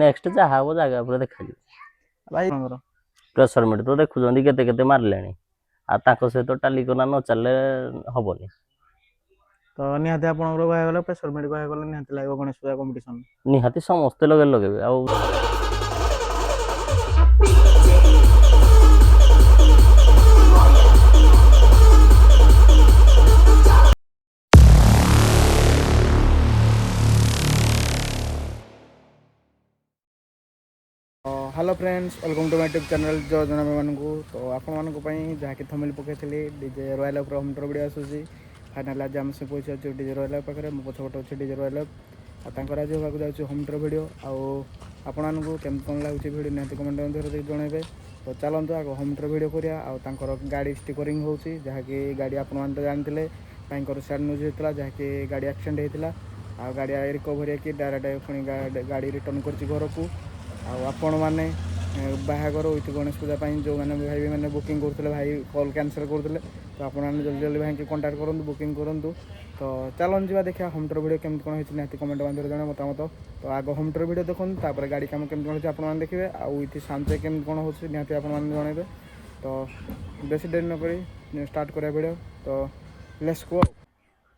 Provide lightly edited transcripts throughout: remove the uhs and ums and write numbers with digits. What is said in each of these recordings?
Next जहाँ हम जगह पूरा देखा भाई प्रेसर मिट तो देखुं केते मारे सहित टाली करना न चलले हबनी तो निहाती आपनकर कहगले प्रेसर मिट कहगले निहाती लागो गणेश पूजा कंपटीशन निहाती समस्ते लगे लगे आ hello friends welcome to my YouTube channel जय जन मानू तो आपण जहाँकि थमिल पकई डीजे रॉयल अफ होमटर वीडियो आसूसी फाइनाल आज आम से पहुंची अच्छे डीजे रॉयल अफ पाखे मो पछपटे अच्छे डीजे रॉयल अफ आज होगा जाऊँ होमटर वीडियो आपण केमती कौन लगुच वीडियो निहती कमेंट मध्य जनइबे तो चलतु आग होमटर वीडियो करा गाड़ी स्टिकरिंग हो जहाँकि गाड़ी आपण तो जानते भाई सैड न्यूज होता जहाँकि गाड़ी एक्सीडेंट होता आ गाड़ी रिकवर होकर डायरेक्ट पुणी गाड़ी रिटर्न कर घर को आपण मैंने बाहागर विथ गणेश पूजा जो मैंने भाई मैंने बुकिंग करते भाई कॉल कैंसल करते तो आपने जल्दी जल्दी भाई कंटाक्ट करूँ बुकिंग करूँ तो चलन जा देखा होमटर वीडियो केमती कौन होती निहती कमेंट माध्यम जन मतामत तो आग होमटर वीडियो देखो तापर गाड़ी कम केमती कौन होती देखिए आउ विथ साउंड चेक केमती कौन हो निहती आपने तो बेसी देरी नक स्टार्ट करा वीडियो तो लेट्स गो।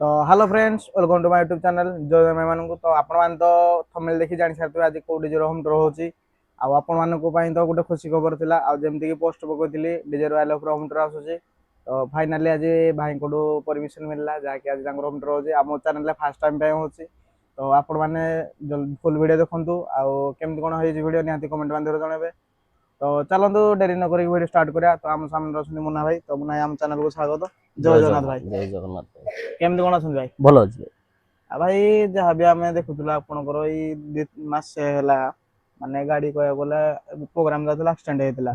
तो hello friends welcome to my YouTube channel जय जय मानू तो आपण तो थंबनेल देखि जानि सारथि आज को डीजे होमटर होची आपण मानक तो गोटे खुशी खबर थिला जमती कि पोस्ट पकईली डीजे रॉयल अफ होमटर आसूची तो फाइनाली आज भाई को परमिशन मिलला जहाँकि आज होमटर होची आम चैनल फास्ट टाइम पे होची तो आपण मैंने फुल वीडियो देखंतु केमती कोन होई वीडियो निहाती कमेंट माध्यम जनइबे तो चलतु डेरी न करी वीडियो स्टार्ट करिया तो आम सामने रछन मुन्ना भाई तो मुन्ना आम चैनल को स्वागत जय जगन्नाथ भाई जय जगन्नाथ केमती कोन अछन भाई भल अच्छे भाई जहाँ भी आम देखुला आपंकर मसे है माने गाड़ी कह गले प्रोग्राम जाता एक्सीडेंट होता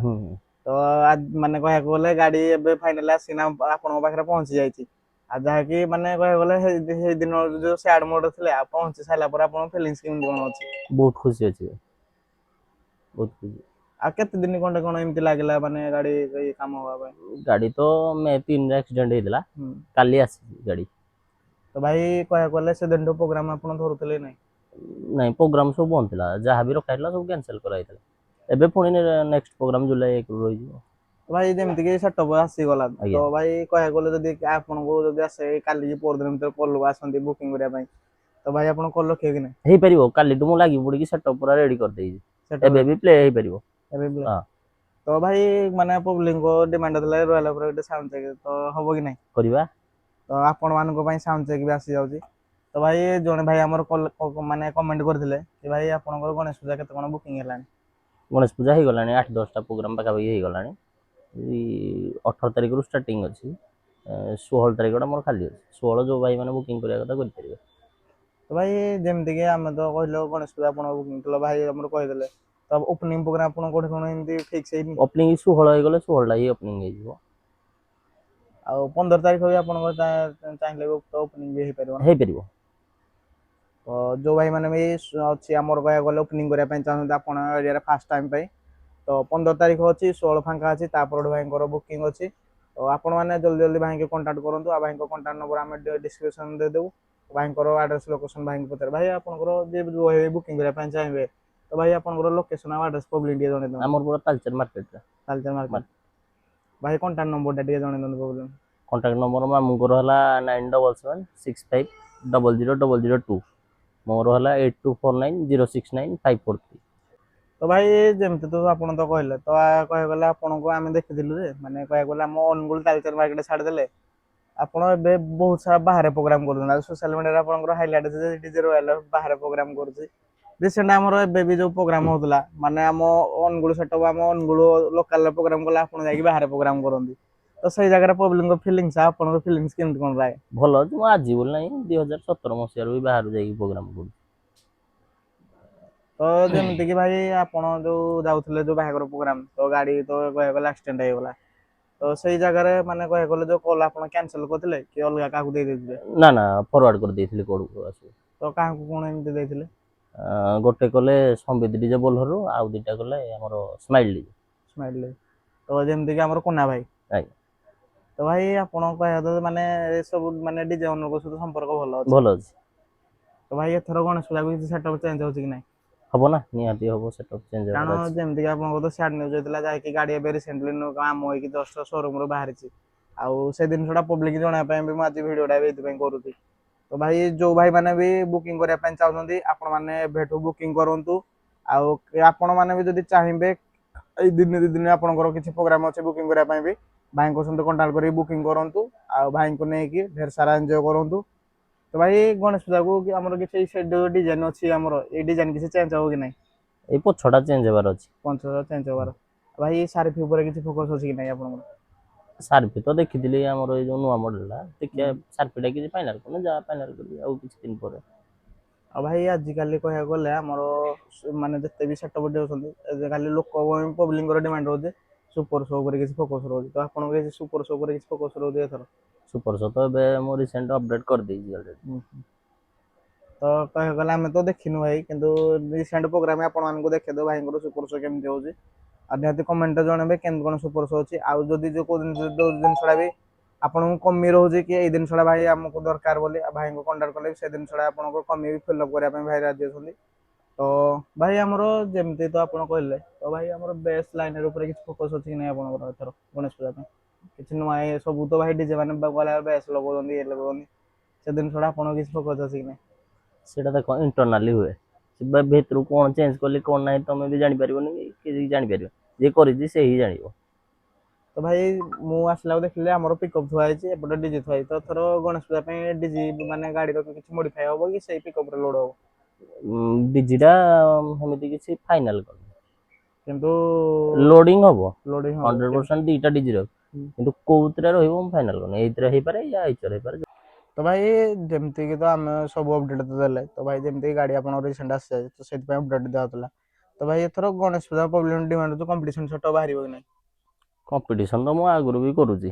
तो आज माने कह गले गाड़ी एबे फाइनल आसीना आपण पाखे पहुंची जाइए आ जहाँकि माने कह गले दिन जो सैड मोड थे पहुंची सारा फिलिंग्स कौन अच्छी बहुत खुशी अच्छे बहुत खुशी आ केते दिन कंटे कौन एमती लगला माने गाड़ी काम होगा गाड़ी तो मे 3 एक्सीडेंट होता काली आसी गाड़ी तो भाई कह गले से दिन प्रोग्राम आप धरुले नहीं नहीं प्रोग्राम सब बंद था जहाँ भी रखा सब कैंसिल कराई एबे पुणी नेक्स्ट प्रोग्राम जुलाई 1 रही भाई जमीक सेटअप आसीगला तो भाई कह गले आपको जब आसे काली परदिन भर कल आसती बुकिंग करने तो भाई आप कल रखिए कि नहीं पार काली मुझे लगी पड़ी सेटअप पूरा रेडी कर एबे भी प्ले हो पार तो भाई माने पब्लिक को डिमांड था रॉयल अफ साउंड चेक तो हम कि नहीं करवा तो आपण मान साउंड चेक भी आसी जाउची तो भाई जने भाई हमर माने कमेंट करथिले कि भाई आपनकर गणेश पूजा केते कोन बुकिंग हेलानी गणेश पूजा हो गलानी 8-10टा प्रोग्राम पाखापाखि हो गलानी 18 तारिख रु स्टार्टिंग अच्छी 16 तारिख मोर खाली अच्छे 16 जो भाई मैंने बुकिंग करा कथा कर तो भाई जेमती कि आम तो कहलो गणेश पूजा आपण बुकिंग कलो भाई हमर कहिदेले तो ओपनिंग प्रोग्राम आपण कोठे कोन एमती फिक्स हेनी ओपनिंग 16 हो गले 16 टा ही ओपनिंग हे जिवो आ 15 तारिख भी आपण चाहिले तो ओपनिंग भी हे परिबो तो जो भाई मैंने भी अच्छी आमर कह गले ओपनिंग करने चाहते आप एरिया फास्ट टाइम तो 15 तारिख अच्छी 16 फांका अच्छी भाई बुकिंग अच्छी तो आपण मैंने जल्दी जल्दी भाई कंटाक्ट करूँ भाई कंटाक्ट नंबर आम डिस्क्रिप्शन देदेव भाई एड्रेस लोकेशन भाई पचार भाई आपंकर बुकिंग करने चाहिए तो भाई आप लोकेशन एड्रेस पब्लिक जन आमर पूरा तालचेर मार्केट तालचेर मार्केट भाई कंटाक्ट नंबर टे जन पब्लिक कंटाक्ट नंबर मामूर है 9777000002 मोर है 8249069543 तो भाई जमती तो आप तो कहले तो कह गले आपन को आम देखी माने कह गले आम अनुगुल तालचेर मार्केट छाड़देले आप बहुत सारा बाहर प्रोग्राम कर सोशल मीडिया आप हाइलाइट डीजे रॉयल बाहर प्रोग्राम कर रिसेंट आमर एबी जो प्रोग्राम होता माने आम अनुगुल सेटअप आम अनुगुल लोकल प्रोग्राम कले आप बाहर प्रोग्राम करती तो सही जगह पब्लिक फिलिंग्स आपन फिलिंग्स केमती कोन राय भल अच्छे आज बोल ना 2017 मसीह भी बाहर जाइए प्रोग्राम कर तो जमीती कि भाई आपड़ जो जाऊे जो बाहर प्रोग्राम तो गाड़ी तो कह गला एक्सीडेंट होगला तो सही जगह माने कह गले जो कॉल आप कैंसिल करते कि अलग क्या दे ना ना फॉरवर्ड कर देथिले कोड को आसी तो क्या कौन एमती देथिले गोटे कले संबित डीजे बोलर आउ दुटा कले हमर स्माइल डीजे स्माइल तो जमीती कि हमर कोना भाई तो भाई आपन कह माने सब माने डीजे ओनर को सहित संपर्क भल भल अछि तो भाई एथर गणेश पूजा को सेटअप चेंज होछि कि नहीं ହବ ନା, ନିହାତି ହବ, ସେଟଅପ୍ ଚେଞ୍ଜ ହେବାର କାରଣ ଅଛି। ଯେମିତିକି ଆପଣଙ୍କର ତ ସ୍ୟାଡ୍ ନ୍ୟୁଜ୍ ହେଇଥିଲା ଯାହାକି ଗାଡ଼ି ଏବେ ରିସେଣ୍ଟଲି କାମ ହେଇକି ଜଷ୍ଟ ସୋରୁମରୁ ବାହାରିଛି। ଆଉ ସେ ଜିନିଷଟା ପବ୍ଲିକ ଜଣାଇବା ପାଇଁ ବି ମୁଁ ଆଜି ଭିଡ଼ିଓଟା ବି ଏଇଥିପାଇଁ କରୁଛି। ତ ଭାଇ ଯୋଉ ଭାଇମାନେ ବି ବୁକିଂ କରିବା ପାଇଁ ଚାହୁଁଛନ୍ତି ଆପଣମାନେ ଏବେଠୁ ବୁକିଂ କରନ୍ତୁ। ଆଉ ଆପଣମାନେ ବି ଯଦି ଚାହିଁବେ ଏଇ ଦିନେ ଦୁଇ ଦିନରେ ଆପଣଙ୍କର କିଛି ପ୍ରୋଗ୍ରାମ ଅଛି ବୁକିଂ କରିବା ପାଇଁ ବି ଭାଇଙ୍କ ସହିତ କଣ୍ଟାକ୍ଟ କରିକି ବୁକିଂ କରନ୍ତୁ। ଆଉ ଭାଇଙ୍କୁ ନେଇକି ଢେର ସାରା ଏନ୍ଜୟ କରନ୍ତୁ। ତ ଭାଇ ଗଣେଶ ପୂଜାକୁ ଆମର କିଛି ଡିଜାଇନ ଅଛି ଆମର ଏଇ ଡିଜାଇନ କିଛି ଚେଞ୍ଜ ହବ କି ନାହିଁ? ଏଇ ପଛଟା ଚେଞ୍ଜ ହେବାର ଅଛି। ପଞ୍ଚର ଚେଞ୍ଜ ହବାର ଭାଇ ସାର୍ଫି ଉପରେ କିଛି ଫୋକସ୍ ଅଛି କି ନାହିଁ ଆପଣଙ୍କର? ସାର୍ଫି ତ ଦେଖିଥିଲି ଆମର ଏଇ ଯୋଉ ନୂଆ ମଡେଲଟା, ଦେଖିବା ସାର୍ଫିଟା କିଛି ଫାଇନାଲ କରୁନି, ଯାହା ଫାଇନାଲ କରିବି ଆଉ କିଛି ଦିନ ପରେ। ଆଉ ଭାଇ ଆଜିକାଲି କହିବାକୁ ଗଲେ ଆମର ମାନେ ଯେତେ ବି ସେଟଅପ୍ ଦେଉଛନ୍ତି ଆଜିକାଲି ଲୋକ ପବ୍ଲିକଙ୍କର ଡିମାଣ୍ଡ ରହୁଛି ସୁପର ସୋ ଉପରେ କିଛି ଫୋକସ୍ ରହୁଛି। ତ ଆପଣଙ୍କର କିଛି ସୁପର ସୋ ଉପରେ କିଛି ଫୋକସ୍ ରହୁଛି ଏଥର? ସୁପର ସୋ ତ ଏବେ ମୁଁ ରିସେଣ୍ଟ ଅପଡେଟ୍ କରିଦେଇଛି ଅଲରେଡି। ତ କହିବାକୁ ଗଲେ ଆମେ ତ ଦେଖିନୁ ଭାଇ, କିନ୍ତୁ ରିସେଣ୍ଟ ପ୍ରୋଗ୍ରାମ ଆପଣମାନଙ୍କୁ ଦେଖେଇଦେବୁ ଭାଇଙ୍କର ସୁପର ସୋ କେମିତି ହଉଛି। ଆଉ ନିହାତି କମେଣ୍ଟରେ ଜଣେଇବେ କେମିତି କଣ ସୁପର ସୋ ଅଛି। ଆଉ ଯଦି ଯୋଉ ଜିନିଷଟା ବି ଆପଣଙ୍କୁ କମି ରହୁଛି କି ଏଇ ଜିନିଷଟା ଭାଇ ଆମକୁ ଦରକାର ବୋଲି ଭାଇଙ୍କୁ କଣ୍ଟାକ୍ଟ କଲେ ସେ ଜିନିଷଟା ଆପଣଙ୍କୁ କମି ବି ଫିଲ୍ଅପ୍ କରିବା ପାଇଁ ଭାଇ ରାଜି ଅଛନ୍ତି। ତ ଭାଇ ଆମର ଯେମିତି ତ ଆପଣ କହିଲେ, ତ ଭାଇ ଆମର ବେସ୍ ଲାଇନର ଉପରେ କିଛି ଫୋକସ୍ ଅଛି କି ନାହିଁ ଆପଣଙ୍କର ଏଥର ଗଣେଶ ପୂଜା ପାଇଁ? କିଛି ନୂଆ ସବୁ ତ ଭାଇ ଡିଜେ ମାନେ ଗଲା ବେସ୍ ଲଗାଉଛନ୍ତି ଇଏ ଲଗାଉଛନ୍ତି, ସେ ଜିନିଷଟା ଆପଣଙ୍କ କିଛି ଫୋକସ୍ ଅଛି କି ନାହିଁ? ସେଇଟା ଦେଖ ଇଣ୍ଟରନାଲି ହୁଏ, ଭିତରୁ କଣ ଚେଞ୍ଜ କଲି କଣ ନାହିଁ ତମେ ବି ଜାଣିପାରିବନି କି କିଛି ଜାଣିପାରିବ, ଯିଏ କରିଛି ସେ ହିଁ ଜାଣିବ। ତ ଭାଇ ମୁଁ ଆସିଲାକୁ ଦେଖିଲି ଆମର ପିକଅପ୍ ଥୁଆ ହେଇଛି, ଏପଟେ ଡିଜି ଥୁଆ ହେଇଛି। ତ ଏଥର ଗଣେଶ ପୂଜା ପାଇଁ ଡିଜି ମାନେ ଗାଡ଼ିର କିଛି ମୋଡିଫାଏ ହବ କି ସେଇ ପିକଅପ୍ରେ ଲୋଡ୍ ହବ? ଡିଜିଟା ସେମିତି କିଛି ଫାଇନାଲ କରିନି, କିନ୍ତୁ ଲୋଡିଂ ହବ ଲୋଡିଂ ହବ 100% ଦିଟା ଡିଜିର, କିନ୍ତୁ କୋଉଥିରେ ରହିବ ମୁଁ ଫାଇନାଲ କରିନି। ଏଇଥିରେ ହେଇପାରେ ୟା ଏଇଥିରେ ହେଇପାରେ। ତ ଭାଇ ଯେମିତିକି ତ ଆମେ ସବୁ ଅପଡେଟ୍ ତ ଦେଲେ, ତ ଭାଇ ଯେମିତି ଗାଡ଼ି ଆପଣଙ୍କର ରିସେଣ୍ଟ ଆସିଯାଇଛି ତ ସେଥିପାଇଁ ଅପଡେଟ୍ ଦିଆହେଉଥିଲା। ତ ଭାଇ ଏଥର ଗଣେଶ ପୂଜା ପବ୍ଲିକ ଡିମାଣ୍ଡ କମ୍ପିଟିସନ ସେଟଅପ୍ ବାହାରିବ କି ନାହିଁ? କମ୍ପିଟିସନ ତ ମୁଁ ଆଗରୁ ବି କରୁଛି,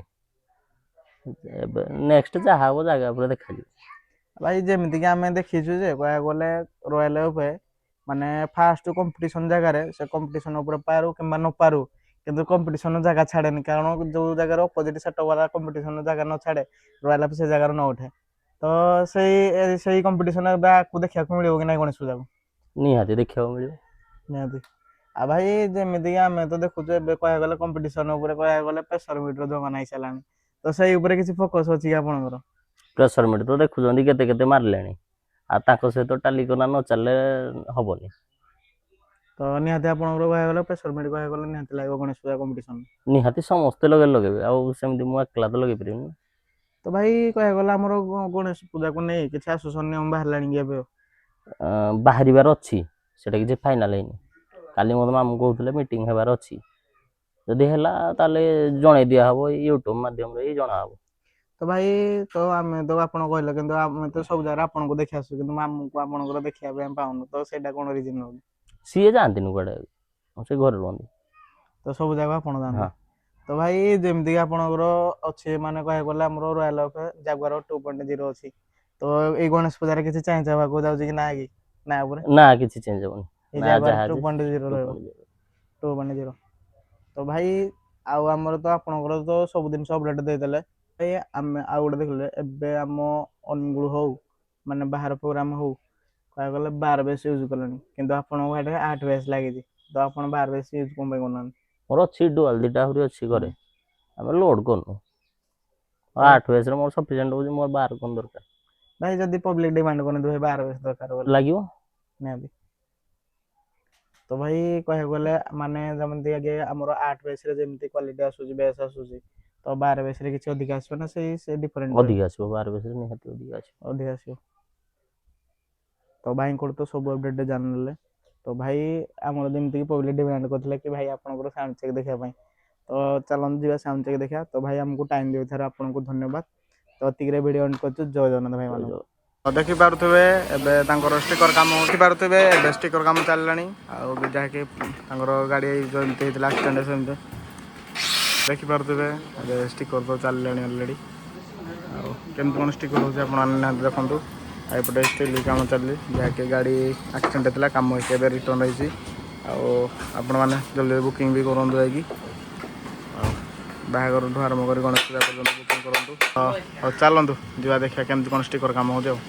ଏବେ ନେକ୍ସଟ ଯାହା ହବ ଜାଗା ଉପରେ ଦେଖାଯିବ। ଭାଇ ଯେମିତିକି ଆମେ ଦେଖିଛୁ ଯେ କହିବାକୁ ଗଲେ ରୟାଲ ଉପରେ ମାନେ ଫାଷ୍ଟ କମ୍ପିଟିସନ ଜାଗାରେ ସେ କମ୍ପିଟିସନ ଉପରେ ପାରୁ କିମ୍ବା ନ ପାରୁ କିନ୍ତୁ କମ୍ପିଟିସନ ଜାଗା ଛାଡେନି, କାରଣ ଯୋଉ ଜାଗାରେ ଅପୋଜିଟ ସେଟଅପ୍ ବାଲା କମ୍ପିଟିସନ ଜାଗା ନ ଛାଡେ ରୟାଲ ସେ ଜାଗାରେ ନ ଉଠେ। ତ ସେଇ କମ୍ପିଟିସନ ଏବେ ଆକୁ ଦେଖିବାକୁ ମିଳିବ କି ନାହିଁ ଗଣେଶ ପୂଜାକୁ? ନିହାତି ଦେଖିବାକୁ ମିଳିବ। ନିହାତି। ଆଉ ଭାଇ ଯେମିତିକି ଆମେ ତ ଦେଖୁଛୁ ଏବେ କହିବାକୁ ଗଲେ କମ୍ପିଟିସନ ଉପରେ କହିବାକୁ ଗଲେ ପ୍ରେସର ମିଟର ଜମାନା ହେଇସାରିଲାଣି। ତ ସେଇ ଉପରେ କିଛି ଫୋକସ ଅଛି କି ଆପଣଙ୍କର? ପ୍ରେସର ମିଟର ତ ଦେଖୁଛନ୍ତି କେତେ କେତେ ମାରିଲେଣି, ଆଉ ତାଙ୍କ ସହିତ ଟାଲି କନା ନ ଚାଲିଲେ ହବନି। ତ ନିହାତି ଆପଣଙ୍କର କହିବାକୁ ଗଲେ ପ୍ରେସର ମିଟ୍ କହିବାକୁ ଗଲେ ନିହାତି ଲାଗିବ ଗଣେଶ ପୂଜା କମ୍ପିଟିସନ। ନିହାତି ସମସ୍ତେ ଲଗେଇବେ, ଆଉ ସେମିତି ମୁଁ ଏକଲା ତ ଲଗେଇ ପାରିବିନି। ତ ଭାଇ କହିବାକୁ ଗଲେ ଆମର ଗଣେଶ ପୂଜାକୁ ନେଇ କିଛି ଆସୋସନ ନିୟମ ବାହାରିଲାଣି କି ଏବେ? ବାହାରିବାର ଅଛି, ସେଟା କିଛି ଫାଇନାଲ ହେଇନି। କାଲି ମୋତେ ମାମୁଁ କହୁଥିଲେ ମିଟିଂ ହେବାର ଅଛି, ଯଦି ହେଲା ତାହେଲେ ଜଣେଇ ଦିଆହବ, ଏଇ ୟୁଟ୍ୟୁବ ମାଧ୍ୟମରେ ହିଁ ଜଣାହବ। ତ ଭାଇ ତ ଆମେ ତ ଆପଣ କହିଲେ କିନ୍ତୁ ଆମେ ତ ସବୁ ଜାଗାରେ ଆପଣଙ୍କୁ ଦେଖି ଆସୁଛୁ, କିନ୍ତୁ ମାମୁଁଙ୍କୁ ଆପଣଙ୍କର ଦେଖିବା ପାଇଁ ପାଉନୁ, ତ ସେଇଟା କଣ ରିଜିନ ରହୁଛି? ସିଏ ଯାଆନ୍ତିନି କୁଆଡେ, ସେ ଘରେ ରୁହନ୍ତି। ତ ସବୁ ଜାଗା ଆପଣ ହଁ ଯାଆନ୍ତି। ତ ଭାଇ ଯେମିତିକି ଆପଣଙ୍କର ଅଛି ମାନେ କହିବାକୁ ଗଲେ ଆମର ରୟାଲ ଜାଗୁଆର 2.0 ଅଛି। ତ ଏଇ ଗଣେଶ ପୂଜାରେ କିଛି ଚେଞ୍ଜ ହେବାକୁ ଯାଉଛି କି ନା କି? ନା ଉପରେ ନା କିଛି ଚେଞ୍ଜ ହବନି, ଏଇ ନା ଜାଗୁଆର ଯାହା ଅଛି 2.0 ରହିବ। 2.0। 2.0 ତ ଭାଇ ଆଉ ଆମର ତ ଆପଣଙ୍କର ତ ସବୁ ଜିନିଷ ଅପଡେଟ ଦେଇଦେଲେ। ଭାଇ ଆମେ ଆଉ ଗୋଟେ ଦେଖିଲେ ଏବେ ଆମ ଅନୁଗୁଳ ହଉ ମାନେ ବାହାର ପ୍ରୋଗ୍ରାମ ହଉ କହିବାକୁ ଗଲେ 12 ବେଶ ୟୁଜ କଲେଣି, କିନ୍ତୁ ଆପଣଙ୍କ ଗାଡ଼ିରେ 8 ବେଶ ଲାଗିଛି। ତ ଆପଣ 12 ବେଶ ୟୁଜ କଣ ପାଇଁ କରୁନାହାନ୍ତି? ମୋର ଅଛି ଡୁଆଲ ଦିଟା ଆହୁରି ଅଛି ହୁଁ ଘରେ, ଆମେ ଲୋଡ କରୁନୁ। ତ 8 ବେଶରେ ମୋର ସଫିସିଏଣ୍ଟ ହଉଛି, ମୋର 12 କଣ ଦରକାର। ଭାଇ ଯଦି ପବ୍ଲିକ ଡିମାଣ୍ଡ କରନ୍ତି ଭାଇ 12 ବେଶ ଦରକାର ବୋଲି, ଲାଗିବ। ନିହାତି। ତ ଭାଇ କହିବାକୁ ଗଲେ ମାନେ ଯେମିତି ଆଗେ ଆମର 8 ବେଶରେ ଯେମିତି କ୍ୱାଲିଟି ଆସୁଛି ବେଶ ଆସୁଛି, ତ 12 ବେଶରେ କିଛି ଅଧିକ ଆସିବ ନା ସେ ଡିଫରେଣ୍ଟ ରହିବ? ଅଧିକ ଆସିବ, 12 ବେଶରେ ନିହାତି ଅଧିକ ଆସିବ। ଅଧିକ ଆସିବ। ତ ଭାଇଙ୍କଠୁ ତ ସବୁ ଅପଡେଟ ଜାଣିନେଲେ। ତ ଭାଇ ଆମର ଯେମିତିକି ପବ୍ଲିକ ଡିମାଣ୍ଡ କରିଥିଲେ କି ଭାଇ ଆପଣଙ୍କର ସାଉଣ୍ଡ ଚେକ୍ ଦେଖିବା ପାଇଁ, ତ ଚାଲନ୍ତୁ ଯିବା ସାଉଣ୍ଡ ଚେକ୍ ଦେଖିବା। ତ ଭାଇ ଆମକୁ ଟାଇମ ଦେଇଥିବାରୁ ଆପଣଙ୍କୁ ଧନ୍ୟବାଦ। ତ ଏତିକିରେ ଭିଡ଼ିଓ ଏଣ୍ଡ କରୁଛୁ, ଜୟ ଜଗନ୍ନାଥ ଭାଇ ମାନଙ୍କୁ। ଦେଖିପାରୁଥିବେ ଏବେ ତାଙ୍କର ଷ୍ଟିକର କାମ, ଦେଖିପାରୁଥିବେ ଏବେ ଷ୍ଟିକର କାମ ଚାଲିଲାଣି। ଆଉ ଯାହାକି ତାଙ୍କର ଗାଡ଼ି ଯେମିତି ହେଇଥିଲା ଆକ୍ସିଡେଣ୍ଟ ସେମିତି ଦେଖିପାରୁଥିବେ ଏବେ ଷ୍ଟିକର ତ ଚାଲିଲାଣି ଅଲରେଡ଼ି। ଆଉ କେମିତି କଣ ଷ୍ଟିକର ହେଉଛି ଆପଣମାନେ ନିହାତି ଦେଖନ୍ତୁ। ଆଉ ଏପଟେ ଷ୍ଟିଲ କାମ ଚାଲିଛି, ଯାହାକି ଗାଡ଼ି ଆକ୍ସିଡେଣ୍ଟ ହେଇଥିଲା କାମ ହେଇକି ଏବେ ରିଟର୍ନ ହେଇଛି। ଆଉ ଆପଣମାନେ ଜଲ୍ଦି ବୁକିଂ ବି କରନ୍ତୁ ଯାଇକି। ଆଉ ବାହାଘରଠୁ ଆରମ୍ଭ କରି ଗଣେଶ ପୂଜା ପର୍ଯ୍ୟନ୍ତ ବୁକିଂ କରନ୍ତୁ। ହଉ ଚାଲନ୍ତୁ ଯିବା ଦେଖିବା କେମିତି କଣ ଷ୍ଟିକର କାମ ହେଉଛି ଆଉ।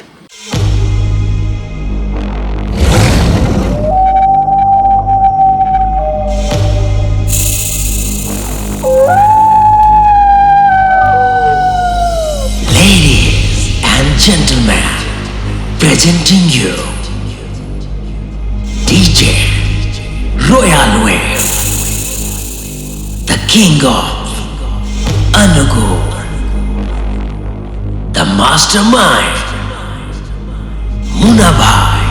Presenting you DJ Royal Wave, the king of Anugu, the mastermind Munabhai,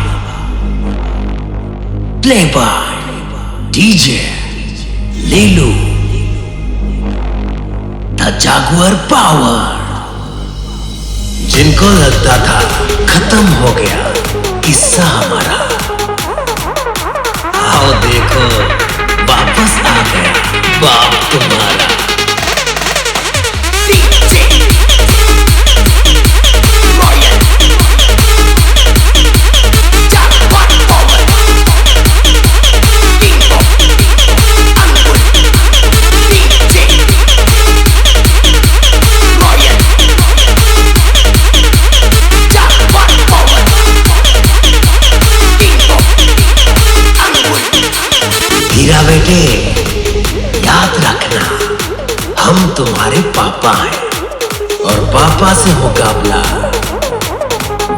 play by DJ Lilu, the Jaguar Power. जिनको लगता था खत्म हो गया किस्सा हमारा, आओ देखो वापस आ गया बाप तुम्हारा। हीरा बेटे याद रखना, हम तुम्हारे पापा हैं और पापा से मुकाबला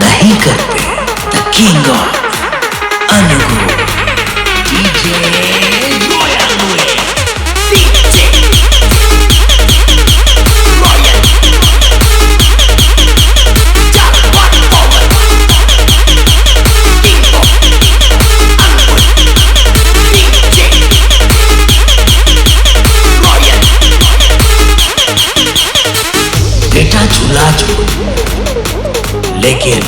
नहीं करते। The king of Anugul DJ Royal wave, DJ Royal Jaguar power, king of Anugul DJ Royal. बेटा झूला झूल, लेकिन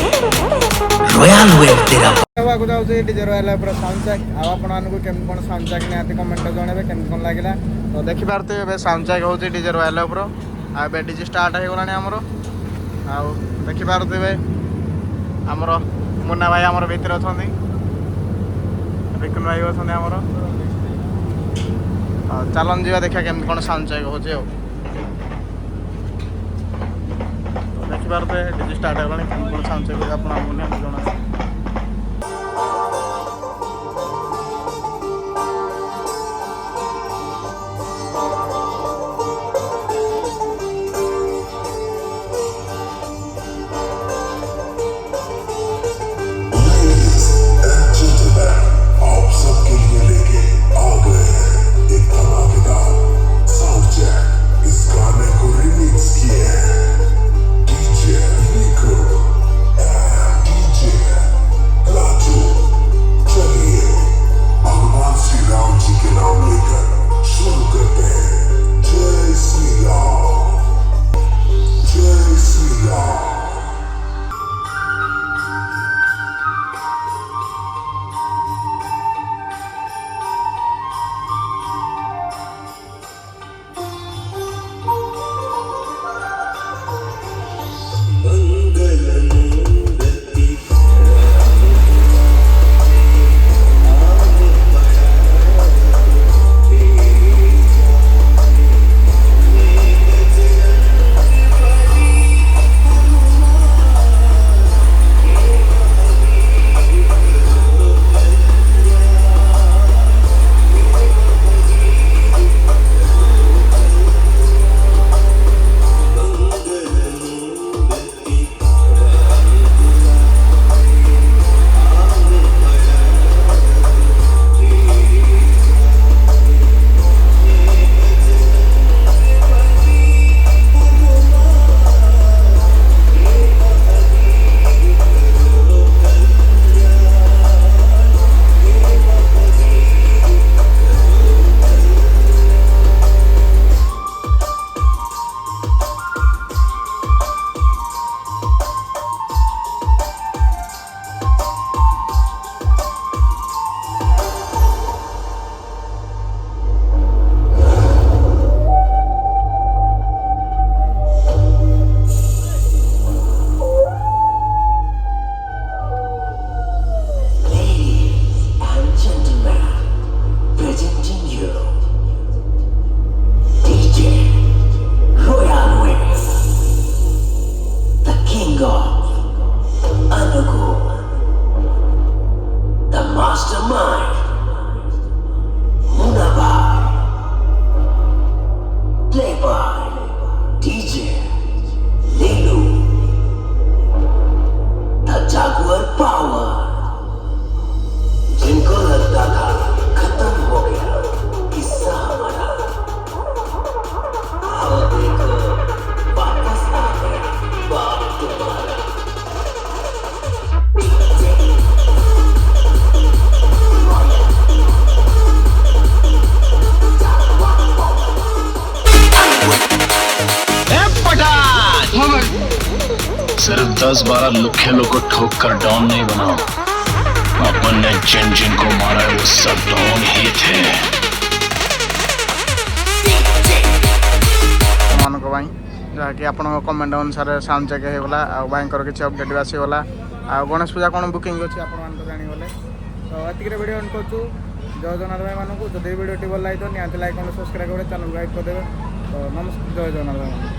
रॉयल वेव तेरा कहवाक जाऊँगी DJ Royal wave sound check. आपको केमती कौन साउंड चेक निहाती कमेंट जनइबे केमती कौन लगे। तो देखिपे साउंड चेक हो डीजे रॉयल वेव आ डीजे स्टार्ट हो गलानी आमर। देखिपे आमर मुन्ना भाई आमर भितर अच्छा, विकुन भाई अच्छा आमर। चलन जा देखा केमती कौन साउंड चेक हो देखिपे डीजे स्टार्ट हो गलानी केमती कौन साउंड चेक आप जना। आप सबके लिए लेके आ गए हैं एक धमाकेदार साउंड चेक। इस गाने को रिमिक्स किए हैं डीजे लिको एंड डीजे 10-12 लुखे लोग को ठोक कर डॉन नहीं बनाओ। अपन ने जिन जिन को मारा है वो सब डॉन ही थे। ମାନଙ୍କ ପାଇଁ ଯାହାକି ଆପଣଙ୍କ କମେଣ୍ଟ ଅନୁସାରେ ସାଉଣ୍ଡ ଚେକ୍ ହେଇଗଲା ଆଉ ଭାଇଙ୍କର କିଛି ଅପଡେଟ୍ ବି ଆସିଗଲା ଆଉ ଗଣେଶ ପୂଜା କ'ଣ ବୁକିଂ ଅଛି ଆପଣମାନେ ତ ଜାଣିଗଲେ ତ ଏତିକିରେ ଭିଡ଼ିଓ ଏଣ୍ଡ କରୁଛୁ ଜୟ ଜଗନ୍ନାଥ ଭାଇମାନଙ୍କୁ ଯଦି ଭିଡ଼ିଓଟି ଭଲ ଲାଗିଥିବ ନିହାତି ଲାଇକ୍ କମେଣ୍ଟ ସବସ୍କ୍ରାଇବ୍ କରିବେ ଚ୍ୟାନେଲ୍ ଲାଇକ୍ କରିଦେବେ ତ ନମସ୍କାର ଜୟ ଜଗନ୍ନାଥ ଭାଇମାନଙ୍କୁ।